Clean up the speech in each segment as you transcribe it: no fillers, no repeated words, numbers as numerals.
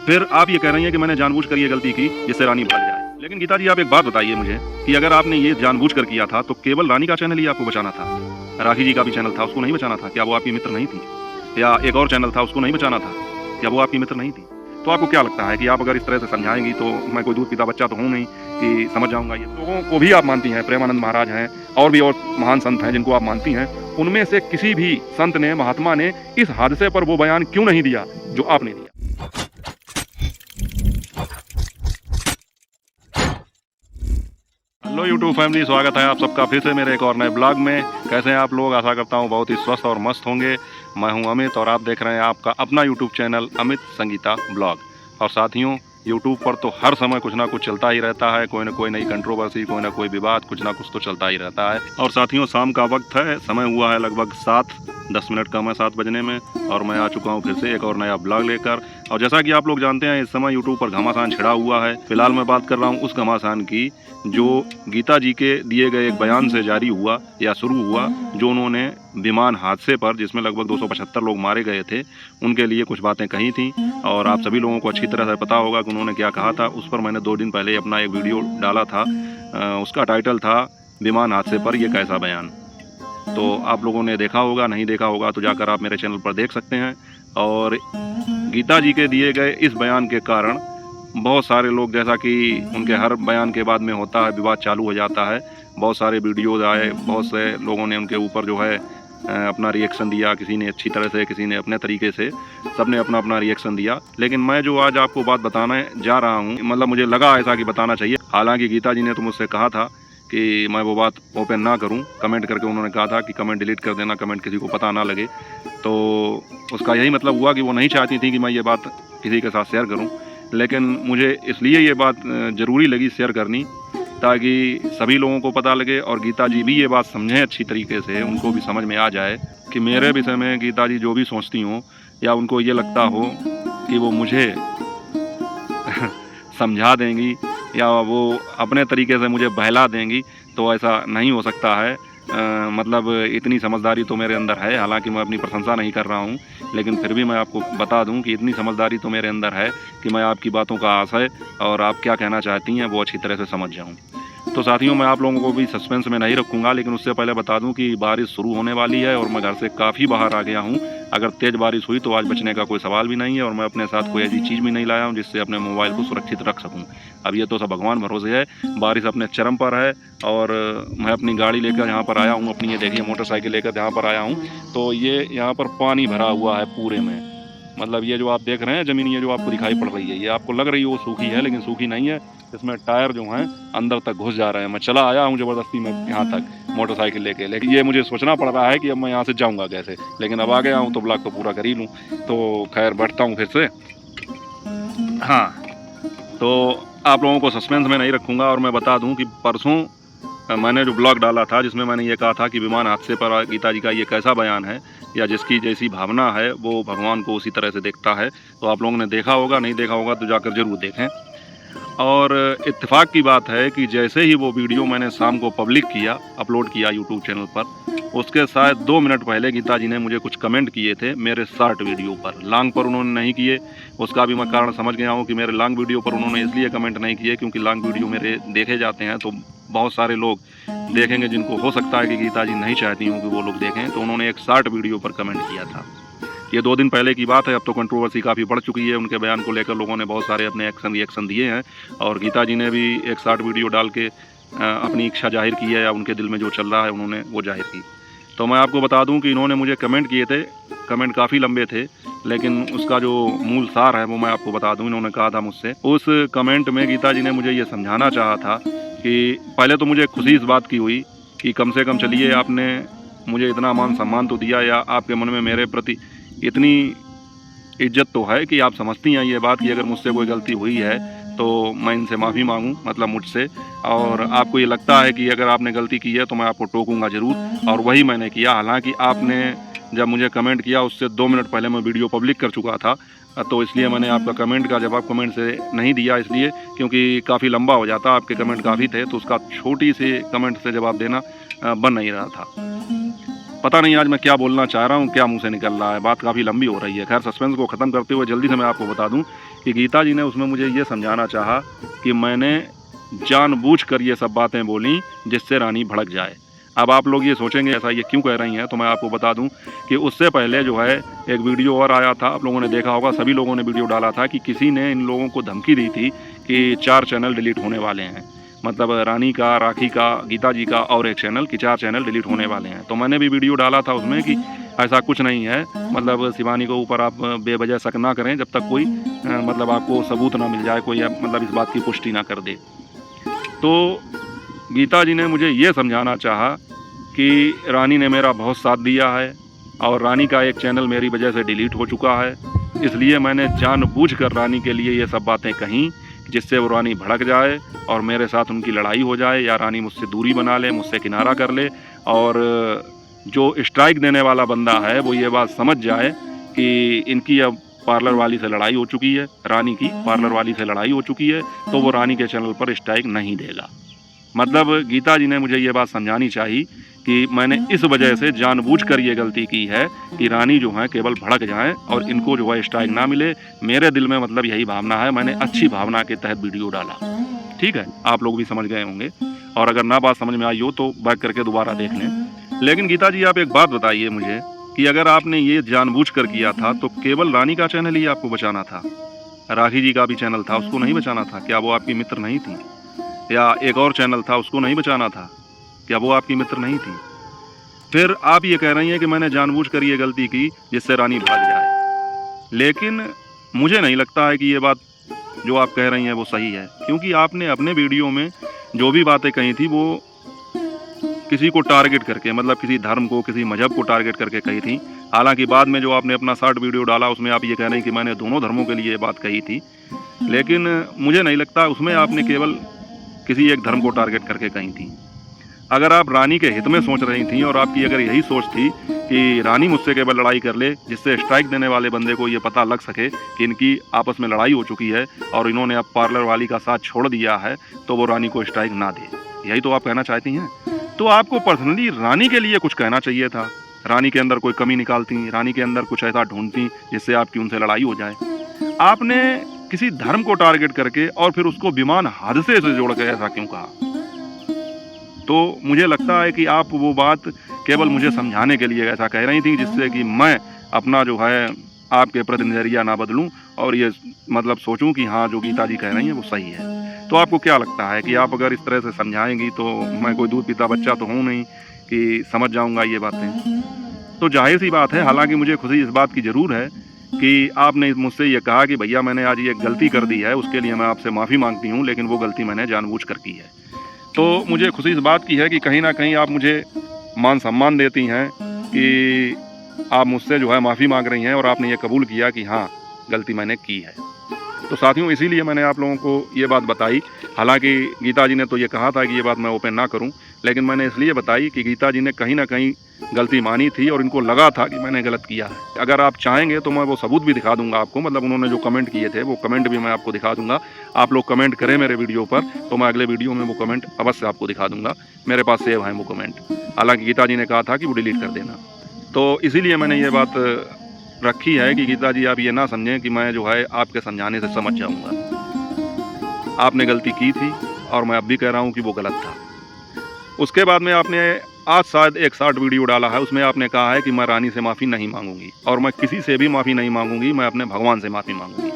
फिर आप ये कह रही हैं कि मैंने जानबूझकर ये गलती की जिससे रानी भाग जाए। लेकिन गीता जी, आप एक बात बताइए मुझे कि अगर आपने ये जानबूझकर किया था तो केवल रानी का चैनल ही आपको बचाना था? राखी जी का भी चैनल था, उसको नहीं बचाना था? क्या वो आपकी मित्र नहीं थी? या एक और चैनल था, उसको नहीं बचाना था? क्या वो आपकी मित्र नहीं थी? तो आपको क्या लगता है कि आप अगर इस तरह से समझाएंगी तो मैं कोई दूध पीता बच्चा तो हूँ नहीं कि समझ जाऊंगा? ये लोगों को भी आप मानती हैं, प्रेमानंद महाराज हैं और भी और महान संत हैं जिनको आप मानती हैं, उनमें से किसी भी संत ने, महात्मा ने इस हादसे पर वो बयान क्यों नहीं दिया जो आपने दिया? हेलो यूट्यूब फैमिली, स्वागत है आप सबका फिर से मेरे एक और नए ब्लॉग में। कैसे हैं आप लोग? आशा करता हूं बहुत ही स्वस्थ और मस्त होंगे। मैं हूं अमित और आप देख रहे हैं आपका अपना YouTube channel Amit Sangeeta blog. और साथियों, यूट्यूब पर तो हर समय कुछ ना कुछ चलता ही रहता है, कोई ना कोई नई कंट्रोवर्सी, कोई ना कोई विवाद, कुछ ना कुछ तो चलता ही रहता है। और साथियों, शाम का वक्त है, समय हुआ है लगभग 7-10 मिनट कम है 7 बजने में, और मैं आ चुका हूं फिर से एक और नया ब्लॉग लेकर। और जैसा कि आप लोग जानते हैं, इस समय यूट्यूब पर घमासान छिड़ा हुआ है। फिलहाल मैं बात कर रहा हूँ उस घमासान की जो गीता जी के दिए गए एक बयान से जारी हुआ या शुरू हुआ, जो उन्होंने विमान हादसे पर, जिसमें लगभग 275 लोग मारे गए थे, उनके लिए कुछ बातें कही थी। और आप सभी लोगों को अच्छी तरह से पता होगा कि उन्होंने क्या कहा था। उस पर मैंने 2 दिन पहले अपना एक वीडियो डाला था। उसका टाइटल था विमान हादसे पर ये कैसा बयान। तो आप लोगों ने देखा होगा, नहीं देखा होगा तो जाकर आप मेरे चैनल पर देख सकते हैं। और गीता जी के दिए गए इस बयान के कारण बहुत सारे लोग, जैसा कि उनके हर बयान के बाद में होता है, विवाद चालू हो जाता है। बहुत सारे वीडियोज़ आए, बहुत से लोगों ने उनके ऊपर जो है अपना रिएक्शन दिया। किसी ने अच्छी तरह से, किसी ने अपने तरीके से, सब ने अपना अपना रिएक्शन दिया। लेकिन मैं जो आज आपको बात बताने जा रहा हूँ, मतलब मुझे लगा ऐसा कि बताना चाहिए। हालांकि गीता जी ने तो मुझसे कहा था कि मैं वो बात ओपन ना करूं। कमेंट करके उन्होंने कहा था कि कमेंट डिलीट कर देना, कमेंट किसी को पता ना लगे। तो उसका यही मतलब हुआ कि वो नहीं चाहती थी कि मैं ये बात किसी के साथ शेयर करूं। लेकिन मुझे इसलिए ये बात ज़रूरी लगी शेयर करनी, ताकि सभी लोगों को पता लगे और गीता जी भी ये बात समझें अच्छी तरीके से, उनको भी समझ में आ जाए कि मेरे विषय में गीता जी जो भी सोचती हों, या उनको ये लगता हो कि वो मुझे समझा देंगी या वो अपने तरीके से मुझे बहला देंगी, तो ऐसा नहीं हो सकता है। मतलब इतनी समझदारी तो मेरे अंदर है। हालांकि मैं अपनी प्रशंसा नहीं कर रहा हूं, लेकिन फिर भी मैं आपको बता दूं कि इतनी समझदारी तो मेरे अंदर है कि मैं आपकी बातों का आशय और आप क्या कहना चाहती हैं वो अच्छी तरह से समझ जाऊं। तो साथियों, मैं आप लोगों को भी सस्पेंस में नहीं रखूंगा, लेकिन उससे पहले बता दूं कि बारिश शुरू होने वाली है और मैं घर से काफ़ी बाहर आ गया हूं। अगर तेज़ बारिश हुई तो आज बचने का कोई सवाल भी नहीं है, और मैं अपने साथ कोई ऐसी चीज़ भी नहीं लाया हूं जिससे अपने मोबाइल को सुरक्षित रख सकूं। अब ये तो सब भगवान भरोसे है। बारिश अपने चरम पर है और मैं अपनी गाड़ी लेकर यहाँ पर आया हूँ, अपनी ये देखिए मोटरसाइकिल लेकर यहाँ पर आया हूँ। तो ये यहाँ पर पानी भरा हुआ है पूरे में। मतलब ये जो आप देख रहे हैं ज़मीन, ये जो आपको दिखाई पड़ रही है, ये आपको लग रही है वो सूखी है, लेकिन सूखी नहीं है। इसमें टायर जो हैं अंदर तक घुस जा रहे हैं। मैं चला आया हूँ ज़बरदस्ती में यहाँ तक मोटरसाइकिल लेके, लेकिन ये मुझे सोचना पड़ रहा है कि अब मैं यहाँ से जाऊँगा कैसे। लेकिन अब आ गया हूँ तो ब्लॉग तो पूरा कर ही लूँ। तो खैर, बैठता हूँ फिर से। हाँ, तो आप लोगों को सस्पेंस में नहीं रखूँगा और मैं बता दूँ कि परसों मैंने जो ब्लॉग डाला था, जिसमें मैंने ये कहा था कि विमान हादसे पर गीता जी का ये कैसा बयान है, या जिसकी जैसी भावना है वो भगवान को उसी तरह से देखता है। तो आप लोगों ने देखा होगा, नहीं देखा होगा तो जाकर ज़रूर देखें। और इत्तेफाक की बात है कि जैसे ही वो वीडियो मैंने शाम को पब्लिक किया, अपलोड किया यूट्यूब चैनल पर, उसके शायद 2 मिनट पहले गीता जी ने मुझे कुछ कमेंट किए थे मेरे शॉर्ट वीडियो पर। लॉन्ग पर उन्होंने नहीं किए। उसका भी मैं कारण समझ गया हूँ कि मेरे लॉन्ग वीडियो पर उन्होंने इसलिए कमेंट नहीं किए क्योंकि लॉन्ग वीडियो मेरे देखे जाते हैं, तो बहुत सारे लोग देखेंगे जिनको हो सकता है कि गीता जी नहीं चाहती हूँ कि वो लोग देखें। तो उन्होंने एक शॉर्ट वीडियो पर कमेंट किया था। ये 2 दिन पहले की बात है। अब तो कंट्रोवर्सी काफ़ी बढ़ चुकी है। उनके बयान को लेकर लोगों ने बहुत सारे अपने रिएक्शन दिए हैं, और गीता जी ने भी एक शॉर्ट वीडियो डाल के अपनी इच्छा जाहिर की है, या उनके दिल में जो चल रहा है उन्होंने वो जाहिर की। तो मैं आपको बता दूं कि इन्होंने मुझे कमेंट किए थे। कमेंट काफ़ी लंबे थे, लेकिन उसका जो मूल सार है वो मैं आपको बता दूं। इन्होंने कहा था मुझसे, उस कमेंट में गीता जी ने मुझे ये समझाना चाहा था कि पहले तो मुझे खुशी इस बात की हुई कि कम से कम चलिए आपने मुझे इतना मान सम्मान तो दिया, या आपके मन में मेरे प्रति इतनी इज्जत तो है कि आप समझती हैं ये बात कि अगर मुझसे कोई गलती हुई है तो मैं इनसे माफ़ी मांगूं, मतलब मुझसे। और आपको ये लगता है कि अगर आपने गलती की है तो मैं आपको टोकूंगा ज़रूर, और वही मैंने किया। हालांकि आपने जब मुझे कमेंट किया उससे 2 मिनट पहले मैं वीडियो पब्लिक कर चुका था, तो इसलिए मैंने आपका कमेंट का जवाब कमेंट से नहीं दिया, इसलिए क्योंकि काफ़ी लंबा हो जाता। आपके कमेंट काफ़ी थे, तो उसका छोटी सी कमेंट से जवाब देना बन नहीं रहा था। पता नहीं आज मैं क्या बोलना चाह रहा हूँ, क्या मुंह से निकल रहा है, बात काफ़ी लंबी हो रही है। खैर सस्पेंस को ख़त्म करते हुए जल्दी से मैं आपको बता दूं कि गीता जी ने उसमें मुझे ये समझाना चाहा कि मैंने जानबूझकर ये सब बातें बोली जिससे रानी भड़क जाए। अब आप लोग ये सोचेंगे ऐसा ये क्यों कह रही हैं, तो मैं आपको बता दूं कि उससे पहले जो है एक वीडियो और आया था, आप लोगों ने देखा होगा, सभी लोगों ने वीडियो डाला था कि किसी ने इन लोगों को धमकी दी थी कि 4 चैनल डिलीट होने वाले हैं। मतलब रानी का, राखी का, गीता जी का और एक चैनल की 4 चैनल डिलीट होने वाले हैं। तो मैंने भी वीडियो डाला था उसमें कि ऐसा कुछ नहीं है, मतलब शिवानी को ऊपर आप बेवजह शक ना करें जब तक कोई मतलब आपको सबूत ना मिल जाए, कोई मतलब इस बात की पुष्टि ना कर दे। तो गीता जी ने मुझे ये समझाना चाहा कि रानी ने मेरा बहुत साथ दिया है और रानी का एक चैनल मेरी वजह से डिलीट हो चुका है, इसलिए मैंने जानबूझकर रानी के लिए ये सब बातें कहीं जिससे वो रानी भड़क जाए और मेरे साथ उनकी लड़ाई हो जाए, या रानी मुझसे दूरी बना ले, मुझसे किनारा कर ले, और जो स्ट्राइक देने वाला बंदा है वो ये बात समझ जाए कि इनकी अब पार्लर वाली से लड़ाई हो चुकी है, रानी की पार्लर वाली से लड़ाई हो चुकी है, तो वो रानी के चैनल पर स्ट्राइक नहीं देगा। मतलब गीता जी ने मुझे ये बात समझानी चाहिए कि मैंने इस वजह से जानबूझकर ये गलती की है कि रानी जो है केवल भड़क जाएं और इनको जो है स्ट्राइक ना मिले। मेरे दिल में मतलब यही भावना है, मैंने अच्छी भावना के तहत वीडियो डाला। ठीक है, आप लोग भी समझ गए होंगे, और अगर ना बात समझ में आई हो तो बैक करके दोबारा देख लें। लेकिन गीता जी आप एक बात बताइए मुझे कि अगर आपने ये जानबूझकर किया था तो केवल रानी का चैनल ही आपको बचाना था, राखी जी का भी चैनल था उसको नहीं बचाना था? क्या वो आपकी मित्र नहीं थी? या एक और चैनल था उसको नहीं बचाना था? क्या वो आपकी मित्र नहीं थी? फिर आप ये कह रही हैं कि मैंने जानबूझकर ये गलती की जिससे रानी भाग जाए। लेकिन मुझे नहीं लगता है कि ये बात जो आप कह रही हैं वो सही है, क्योंकि आपने अपने वीडियो में जो भी बातें कही थी वो किसी को टारगेट करके, मतलब किसी धर्म को, किसी मजहब को टारगेट करके कही थी। हालांकि बाद में जो आपने अपना शॉर्ट वीडियो डाला उसमें आप ये कह रहे हैं कि मैंने दोनों धर्मों के लिए ये बात कही थी, लेकिन मुझे नहीं लगता उसमें आपने केवल किसी एक धर्म को टारगेट करके कही थी। अगर आप रानी के हित में सोच रही थी और आपकी अगर यही सोच थी कि रानी मुझसे केवल लड़ाई कर ले जिससे स्ट्राइक देने वाले बंदे को ये पता लग सके कि इनकी आपस में लड़ाई हो चुकी है और इन्होंने अब पार्लर वाली का साथ छोड़ दिया है, तो वो रानी को स्ट्राइक ना दे, यही तो आप कहना चाहती हैं, तो आपको पर्सनली रानी के लिए कुछ कहना चाहिए था। रानी के अंदर कोई कमी निकालती, रानी के अंदर कुछ ऐसा ढूंढती जिससे आपकी उनसे लड़ाई हो जाए। आपने किसी धर्म को टारगेट करके और फिर उसको विमान हादसे से जोड़ के ऐसा क्यों कहा? तो मुझे लगता है कि आप वो बात केवल मुझे समझाने के लिए ऐसा कह रही थी जिससे कि मैं अपना जो है आपके प्रति नज़रिया ना बदलूं और ये मतलब सोचूं कि हाँ जो गीता जी कह रही हैं वो सही है। तो आपको क्या लगता है कि आप अगर इस तरह से समझाएंगी तो मैं कोई दूध पीता बच्चा तो हूँ नहीं कि समझ जाऊँगा ये बातें? तो जाहिर सी बात है, हालांकि मुझे खुशी इस बात की ज़रूर है कि आपने मुझसे ये कहा कि भैया मैंने आज ये गलती कर दी है, उसके लिए मैं आपसे माफ़ी मांगती हूँ, लेकिन वो गलती मैंने जानबूझकर की है। तो मुझे खुशी इस बात की है कि कहीं ना कहीं आप मुझे मान सम्मान देती हैं कि आप मुझसे जो है माफ़ी मांग रही हैं और आपने ये कबूल किया कि हाँ गलती मैंने की है। तो साथियों इसीलिए मैंने आप लोगों को ये बात बताई। हालांकि गीता जी ने तो ये कहा था कि ये बात मैं ओपन ना करूं, लेकिन मैंने इसलिए बताई कि गीता जी ने कहीं ना कहीं गलती मानी थी और इनको लगा था कि मैंने गलत किया है। अगर आप चाहेंगे तो मैं वो सबूत भी दिखा दूंगा आपको, मतलब उन्होंने जो कमेंट किए थे वो कमेंट भी मैं आपको दिखा दूंगा। आप लोग कमेंट करें मेरे वीडियो पर तो मैं अगले वीडियो में वो कमेंट अवश्य आपको दिखा दूंगा। मेरे पास सेव हैं वो कमेंट, हालांकि गीता जी ने कहा था कि वो डिलीट कर देना। तो इसीलिए मैंने ये बात रखी है कि गीता जी आप ये ना समझें कि मैं जो है आपके समझाने से समझ जाऊंगा। आपने गलती की थी और मैं अब भी कह रहा हूं कि वो गलत था। उसके बाद में आपने आज शायद एक शॉर्ट वीडियो डाला है, उसमें आपने कहा है कि मैं रानी से माफ़ी नहीं मांगूंगी और मैं किसी से भी माफ़ी नहीं मांगूंगी, मैं अपने भगवान से माफ़ी मांगूंगी।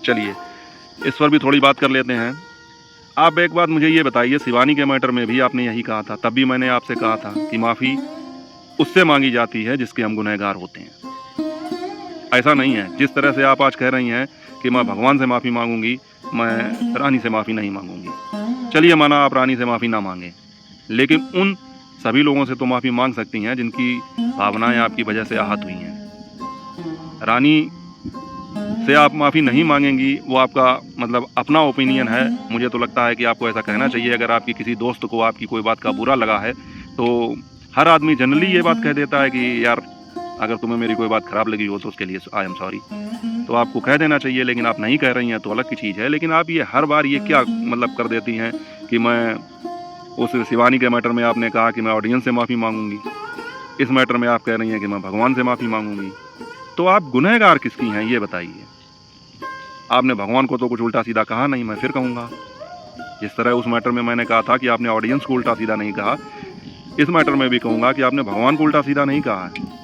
चलिए इस पर भी थोड़ी बात कर लेते हैं। आप एक बात मुझे ये बताइए, शिवानी के मैटर में भी आपने यही कहा था, तब भी मैंने आपसे कहा था कि माफ़ी उससे मांगी जाती है जिसके हम गुनहगार होते हैं। ऐसा नहीं है जिस तरह से आप आज कह रही हैं कि मैं भगवान से माफ़ी मांगूंगी, मैं रानी से माफ़ी नहीं मांगूंगी। चलिए माना आप रानी से माफ़ी ना मांगें, लेकिन उन सभी लोगों से तो माफ़ी मांग सकती हैं जिनकी भावनाएं आपकी वजह से आहत हुई हैं। रानी से आप माफ़ी नहीं मांगेंगी वो आपका मतलब अपना ओपिनियन है। मुझे तो लगता है कि आपको ऐसा कहना चाहिए। अगर आपकी किसी दोस्त को आपकी कोई बात का बुरा लगा है तो हर आदमी जनरली ये बात कह देता है कि यार अगर तुम्हें मेरी कोई बात ख़राब लगी हो तो उसके लिए आई एम सॉरी, तो आपको कह देना चाहिए। लेकिन आप नहीं कह रही हैं तो अलग की चीज़ है। लेकिन आप ये हर बार ये क्या मतलब कर देती हैं कि मैं उस शिवानी के मैटर में आपने कहा कि मैं ऑडियंस से माफ़ी मांगूंगी, इस मैटर में आप कह रही हैं कि मैं भगवान से माफ़ी मांगूंगी। तो आप गुनहगार किसकी हैं ये बताइए। आपने भगवान को तो कुछ उल्टा सीधा कहा नहीं, मैं फिर कहूँगा। जिस तरह उस मैटर में मैंने कहा था कि आपने ऑडियंस को उल्टा सीधा नहीं कहा, इस मैटर में भी कहूँगा कि आपने भगवान को उल्टा सीधा नहीं कहा है।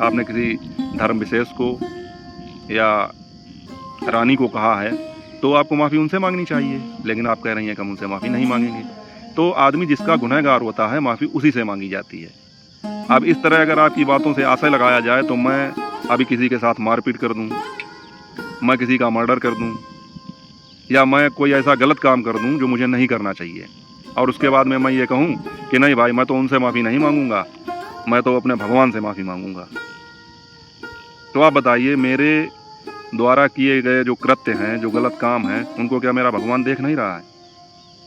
आपने किसी धर्म विशेष को या रानी को कहा है तो आपको माफ़ी उनसे मांगनी चाहिए, लेकिन आप कह रही हैं कि हम उनसे माफ़ी नहीं मांगेंगे। तो आदमी जिसका गुनहगार होता है माफ़ी उसी से मांगी जाती है। अब इस तरह अगर आपकी बातों से आशय लगाया जाए तो मैं अभी किसी के साथ मारपीट कर दूं, मैं किसी का मर्डर कर दूं, या मैं कोई ऐसा गलत काम कर दूं जो मुझे नहीं करना चाहिए, और उसके बाद में मैं ये कहूं कि नहीं भाई मैं तो उनसे माफ़ी नहीं मांगूंगा, मैं तो अपने भगवान से माफ़ी मांगूंगा। तो आप बताइए, मेरे द्वारा किए गए जो कृत्य हैं, जो गलत काम हैं, उनको क्या मेरा भगवान देख नहीं रहा है?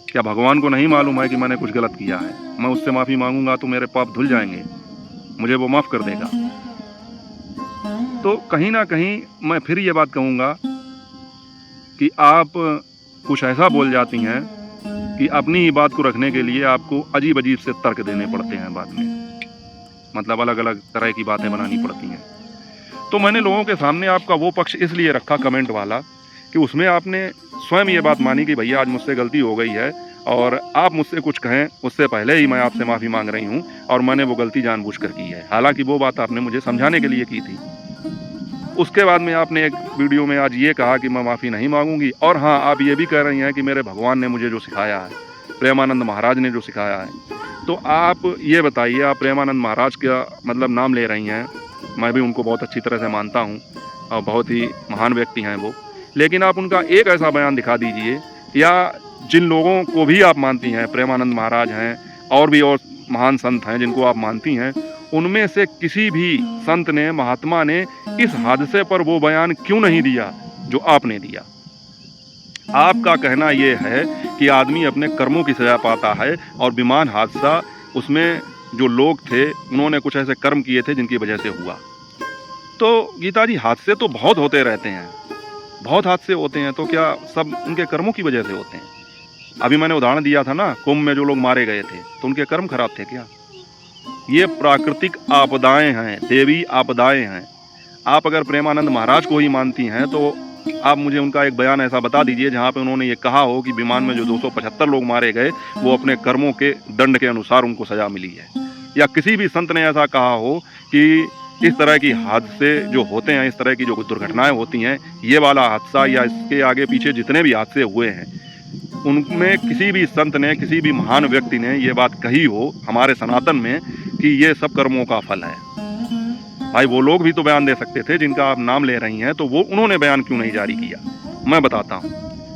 क्या भगवान को नहीं मालूम है कि मैंने कुछ गलत किया है? मैं उससे माफ़ी मांगूंगा तो मेरे पाप धुल जाएंगे, मुझे वो माफ़ कर देगा। तो कहीं ना कहीं मैं फिर ये बात कहूँगा कि आप कुछ ऐसा बोल जाती हैं कि अपनी ही बात को रखने के लिए आपको अजीब अजीब से तर्क देने पड़ते हैं बाद में, मतलब अलग अलग तरह की बातें बनानी पड़ती हैं। तो मैंने लोगों के सामने आपका वो पक्ष इसलिए रखा कमेंट वाला कि उसमें आपने स्वयं ये बात मानी कि भैया आज मुझसे गलती हो गई है और आप मुझसे कुछ कहें उससे पहले ही मैं आपसे माफ़ी मांग रही हूँ और मैंने वो गलती जानबूझकर की है। हालांकि वो बात आपने मुझे समझाने के लिए की थी। उसके बाद में आपने एक वीडियो में आज ये कहा कि मैं माफ़ी नहीं मांगूंगी, और हाँ आप ये भी कह रही हैं कि मेरे भगवान ने मुझे जो सिखाया है, प्रेमानंद महाराज ने जो सिखाया है। तो आप ये बताइए, आप प्रेमानंद महाराज का मतलब नाम ले रही हैं, मैं भी उनको बहुत अच्छी तरह से मानता हूँ और बहुत ही महान व्यक्ति हैं वो, लेकिन आप उनका एक ऐसा बयान दिखा दीजिए, या जिन लोगों को भी आप मानती हैं, प्रेमानंद महाराज हैं और भी और महान संत हैं जिनको आप मानती हैं, उनमें से किसी भी संत ने, महात्मा ने इस हादसे पर वो बयान क्यों नहीं दिया जो आपने दिया? आपका कहना ये है कि आदमी अपने कर्मों की सजा पाता है और विमान हादसा, उसमें जो लोग थे उन्होंने कुछ ऐसे कर्म किए थे जिनकी वजह से हुआ। तो गीता जी, हादसे तो बहुत होते रहते हैं, बहुत हादसे होते हैं, तो क्या सब उनके कर्मों की वजह से होते हैं? अभी मैंने उदाहरण दिया था ना, कुंभ में जो लोग मारे गए थे तो उनके कर्म खराब थे क्या? ये प्राकृतिक आपदाएं हैं, देवी आपदाएं हैं। आप अगर प्रेमानंद महाराज को ही मानती हैं तो आप मुझे उनका एक बयान ऐसा बता दीजिए जहाँ पे उन्होंने ये कहा हो कि विमान में जो 275 लोग मारे गए वो अपने कर्मों के दंड के अनुसार उनको सजा मिली है, या किसी भी संत ने ऐसा कहा हो कि इस तरह की हादसे जो होते हैं, इस तरह की जो दुर्घटनाएं होती हैं, ये वाला हादसा या इसके आगे पीछे जितने भी हादसे हुए हैं, उनमें किसी भी संत ने, किसी भी महान व्यक्ति ने ये बात कही हो हमारे सनातन में कि ये सब कर्मों का फल है। भाई वो लोग भी तो बयान दे सकते थे जिनका आप नाम ले रही हैं, तो वो उन्होंने बयान क्यों नहीं जारी किया? मैं बताता हूँ,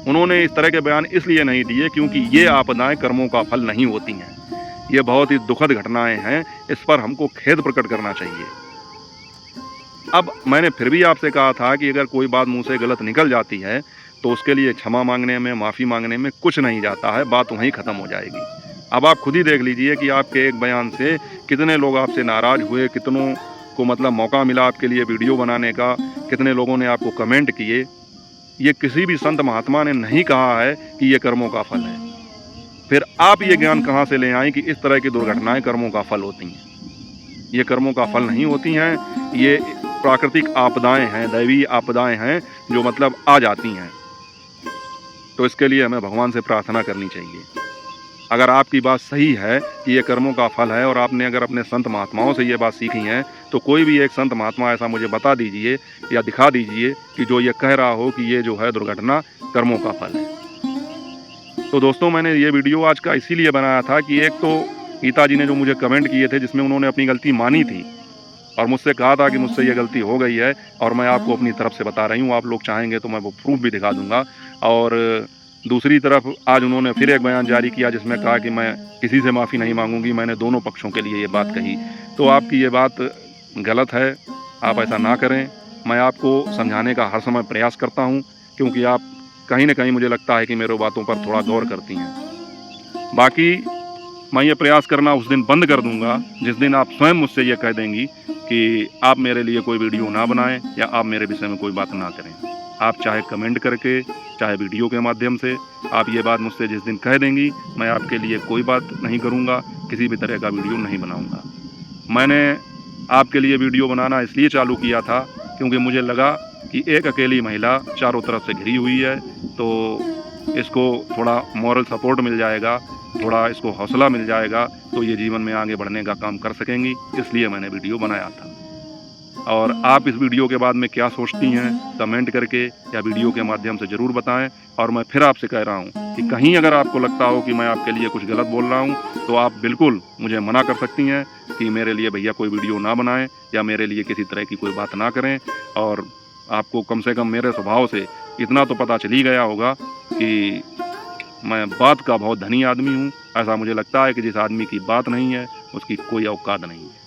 उन्होंने इस तरह के बयान इसलिए नहीं दिए क्योंकि ये आपदाएं कर्मों का फल नहीं होती हैं। ये बहुत ही दुखद घटनाएं हैं, इस पर हमको खेद प्रकट करना चाहिए। अब मैंने फिर भी आपसे कहा था कि अगर कोई बात मुंह से गलत निकल जाती है तो उसके लिए क्षमा मांगने में, माफ़ी मांगने में कुछ नहीं जाता है, बात वहीं ख़त्म हो जाएगी। अब आप खुद ही देख लीजिए कि आपके एक बयान से कितने लोग आपसे नाराज़ हुए, कितनों को मतलब मौका मिला आपके लिए वीडियो बनाने का, कितने लोगों ने आपको कमेंट किए। ये किसी भी संत महात्मा ने नहीं कहा है कि ये कर्मों का फल है। फिर आप ये ज्ञान कहाँ से ले आए कि इस तरह की दुर्घटनाएं कर्मों का फल होती हैं? ये कर्मों का फल नहीं होती हैं, ये प्राकृतिक आपदाएं हैं, दैवीय आपदाएं हैं जो मतलब आ जाती हैं। तो इसके लिए हमें भगवान से प्रार्थना करनी चाहिए। अगर आपकी बात सही है कि ये कर्मों का फल है और आपने अगर अपने संत महात्माओं से ये बात सीखी है, तो कोई भी एक संत महात्मा ऐसा मुझे बता दीजिए या दिखा दीजिए कि जो ये कह रहा हो कि ये जो है दुर्घटना कर्मों का फल है। तो दोस्तों, मैंने ये वीडियो आज का इसीलिए बनाया था कि एक तो गीता जी ने जो मुझे कमेंट किए थे जिसमें उन्होंने अपनी गलती मानी थी और मुझसे कहा था कि मुझसे ये गलती हो गई है और मैं आपको अपनी तरफ से बता रही हूँ, आप लोग चाहेंगे तो मैं वो प्रूफ भी दिखा दूँगा। और दूसरी तरफ आज उन्होंने फिर एक बयान जारी किया जिसमें कहा कि मैं किसी से माफ़ी नहीं मांगूंगी, मैंने दोनों पक्षों के लिए ये बात कही। तो आपकी ये बात गलत है, आप ऐसा ना करें। मैं आपको समझाने का हर समय प्रयास करता हूँ क्योंकि आप कहीं ना कहीं मुझे लगता है कि मेरे बातों पर थोड़ा गौर करती हैं। बाकी मैं ये प्रयास करना उस दिन बंद कर दूंगा जिस दिन आप स्वयं मुझसे ये कह देंगी कि आप मेरे लिए कोई वीडियो ना बनाएं या आप मेरे विषय में कोई बात ना करें। आप चाहे कमेंट करके, चाहे वीडियो के माध्यम से आप ये बात मुझसे जिस दिन कह देंगी, मैं आपके लिए कोई बात नहीं करूँगा, किसी भी तरह का वीडियो नहीं बनाऊँगा। मैंने आपके लिए वीडियो बनाना इसलिए चालू किया था क्योंकि मुझे लगा कि एक अकेली महिला चारों तरफ से घिरी हुई है, तो इसको थोड़ा मॉरल सपोर्ट मिल जाएगा, थोड़ा इसको हौसला मिल जाएगा, तो ये जीवन में आगे बढ़ने का काम कर सकेंगी, इसलिए मैंने वीडियो बनाया था। और आप इस वीडियो के बाद में क्या सोचती हैं कमेंट करके या वीडियो के माध्यम से ज़रूर बताएं। और मैं फिर आपसे कह रहा हूं कि कहीं अगर आपको लगता हो कि मैं आपके लिए कुछ गलत बोल रहा हूं तो आप बिल्कुल मुझे मना कर सकती हैं कि मेरे लिए भैया कोई वीडियो ना बनाएं या मेरे लिए किसी तरह की कोई बात ना करें। और आपको कम से कम मेरे स्वभाव से इतना तो पता चल ही गया होगा कि मैं बात का बहुत धनी आदमी हूँ। ऐसा मुझे लगता है कि जिस आदमी की बात नहीं है उसकी कोई औकात नहीं है।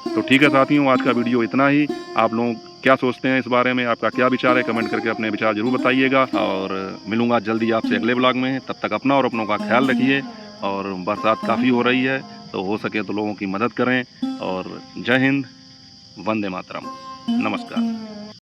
तो ठीक है साथियों, आज का वीडियो इतना ही। आप लोग क्या सोचते हैं इस बारे में, आपका क्या विचार है, कमेंट करके अपने विचार जरूर बताइएगा। और मिलूंगा जल्दी आपसे अगले ब्लॉग में। तब तक अपना और अपनों का ख्याल रखिए। और बरसात काफ़ी हो रही है तो हो सके तो लोगों की मदद करें। और जय हिंद, वंदे मातरम, नमस्कार।